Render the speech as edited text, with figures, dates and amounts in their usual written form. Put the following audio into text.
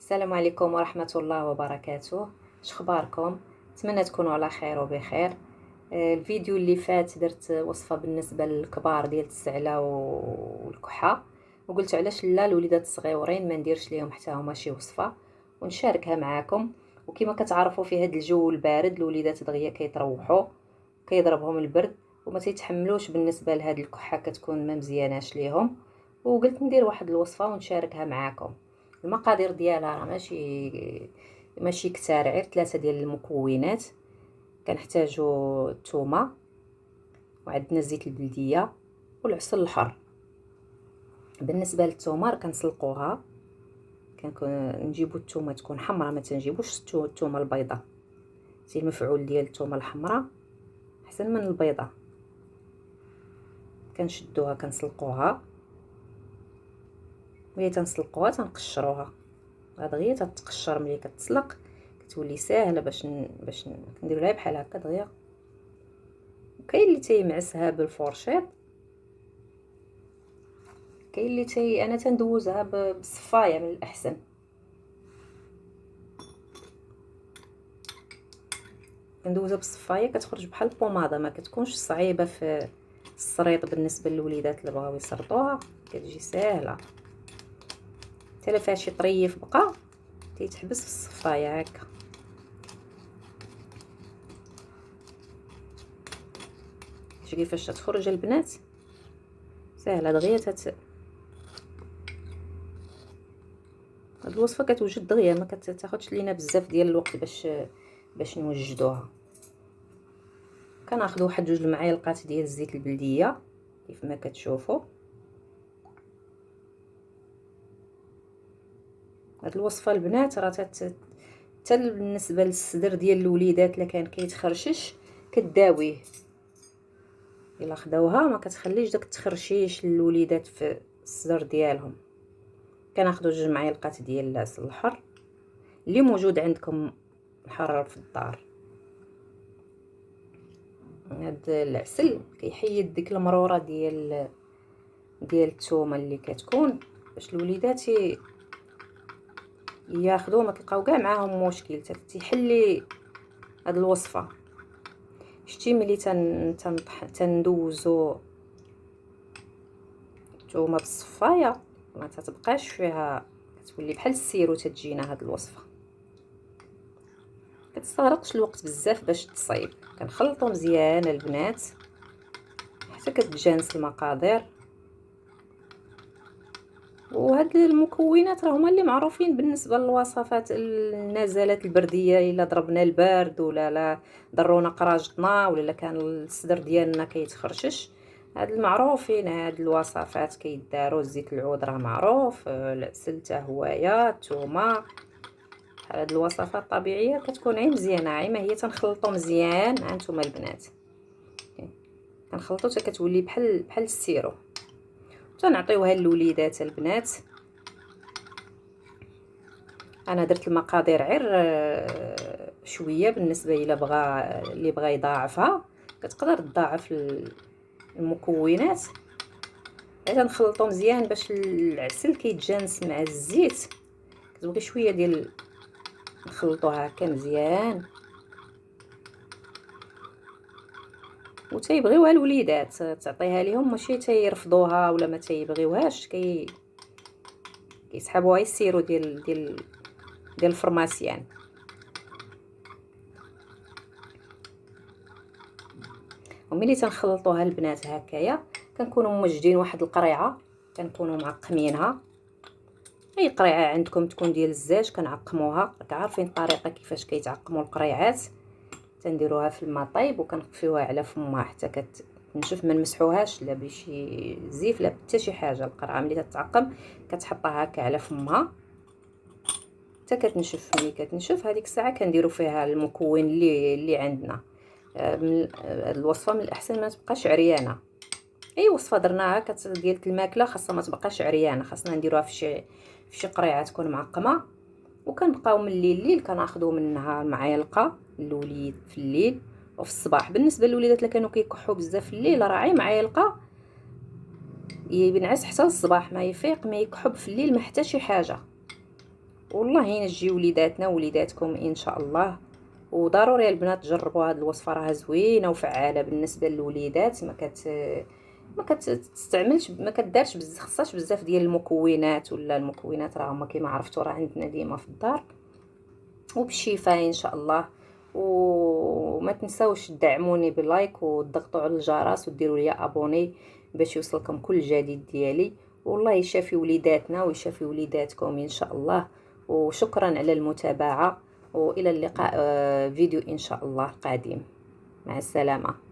السلام عليكم ورحمة الله وبركاته. شخباركم؟ نتمنى تكونوا على خير وبخير. الفيديو اللي فات درت وصفة بالنسبة للكبار ديال السعلة والكحة، وقلت علاش لا الوليدات الصغيورين ما نديرش ليهم حتى هما شي وصفة ونشاركها معاكم. وكما كتعرفوا في هذا الجو البارد الوليدات دغيا كيتروحوا، كيضربهم البرد وما تيتحملوش. بالنسبة لهاد الكحة كتكون ما مزياناش ليهم، وقلت ندير واحد الوصفة ونشاركها معاكم. المقادير ديالها راه ماشي كتار، غير 3 ديال المكونات. كنحتاجو الثومه، وعندنا الزيت البلديه والعسل الحر. بالنسبه للثومه كنسلقوها، نجيبو الثومه تكون حمراء، ما تنجيبوش الثومه البيضاء. سي المفعول ديال الثومه الحمراء احسن من البيضاء. كنشدوها كنسلقوها، ملي تنسلقوها تنقشروها دغيا. تتقشر ملي كتسلق كتولي ساهله باش نديرو لها بحال هكا دغيا. كاين اللي تيمعسها بالفورشيط، كاين اللي انا تندوزها بالصفايه من الاحسن. كندوزها بالصفايه كتخرج بحال البوماده، ما كتكونش صعيبه في السريط. بالنسبه للوليدات اللي بغاو يسرطوها كتجي ساهله. حتى لا فيها شي طريف بقى تيتحبس في الصفايه هكا. شوفي كيفاش تخرج البنات، ساهله دغيا. هاد الوصفه كتوجد دغيا، ما كتاخذش لينا بزاف ديال الوقت باش نوجدوها. كناخذ واحد 2 المعالق ديال الزيت البلديه كيف ما كتشوفوا. هاد الوصفه البنات راه حتى بالنسبه للصدر ديال الوليدات الا كان كيتخرشش كداويه. الا خداوها ما كتخليش داك التخرشيش للوليدات في الصدر ديالهم. كناخذوا 2 معالق ديال العسل الحر اللي موجود عندكم محرر في الدار. هاد العسل كيحيد ديك المروره ديال الثومه اللي كتكون، باش الوليدات ياخذوه ما تلقاو كاع معاهم مشكل. تيحلي هاد الوصفه. شتي ملي تندوزو الثومه بالصفايه ما تتبقاش فيها، كتولي بحال السيرو. تتجينا هاد الوصفه كتستغرقش الوقت بزاف باش تصايب. كنخلطوا مزيان البنات حتى كتجانس المقادير. وهاد المكونات راه هما اللي معروفين بالنسبه للوصفات النزلات البرديه. الا ضربنا البرد ولا لا ضرونا قراجتنا ولا كان الصدر ديالنا كيتخرشش، هاد المعروفين. هاد الوصفات كيداروا الزيت العود راه معروف، العسل حتى هوايا، الثومه. هاد الوصفات الطبيعيه كتكون عي مزيانه، عي ما هي تنخلطوا مزيان. هانتوما البنات كنخلطوا حتى كتولي بحال السيرو. تنعطيوها للوليدات البنات. انا درت المقادير غير شويه. بالنسبه اللي بغى يضاعفها كتقدر تضاعف المكونات. غير نخلطو مزيان باش العسل كيتجانس مع الزيت. كتبغي شويه ديال نخلطوها هكا مزيان. وتيبغيوها الوليدات تعطيها ليهم، ماشي تيرفضوها ولا ما تيبغيوهاش. كيسحبوها يسيروا ديال الفرماسيان. وملي تنخلطوها البنات هكايا كنكونوا موجدين واحد القريعه، كنكونوا معقمينها. اي قريعه عندكم تكون ديال الزاج كنعقموها. راك عارفين الطريقه كيفاش كيتعقموا القريعات. تنديروها في الماء طايب وكنخفيوها على فمها حتى كتنشف. ما نمسحوهاش لا بشي زيف لا حتى شي حاجه. القرعه ملي تتعقم كتحطها هكا على فمها حتى كتنشف. ملي كتنشف هذيك الساعه كنديروا فيها المكون اللي عندنا. الوصفه من الاحسن ما تبقاش عريانه. اي وصفه درناها ديال الماكله خاصها ما تبقاش عريانه. خاصنا نديروها في شي قريعه تكون معقمه. وكنبقاو من الليل كناخذوا منها معلقه للوليد في الليل وفي الصباح. بالنسبه للوليدات اللي كانوا كيكحوا بزاف في الليل راه عي معلقه ينعس حتى الصباح ما يفيق، ما يكحب في الليل ما حتى شي حاجه. والله ينجي وليداتنا ووليداتكم ان شاء الله. وضروري البنات تجربوا هذه الوصفه، راها زوينه وفعاله بالنسبه للوليدات. ما كتستعملش، ما كدارش بزاف، خصهاش بزاف ديال المكونات، ولا المكونات راه هما كيما عرفتوا راه عندنا ديما في الدار. وبالشفاء ان شاء الله. وما تنساوش تدعموني باللايك وتضغطوا على الجرس وديروا لي ابوني باش يوصلكم كل جديد ديالي. والله يشافي وليداتنا ويشافي وليداتكم ان شاء الله. وشكرا على المتابعة، والى اللقاء فيديو ان شاء الله قادم. مع السلامة.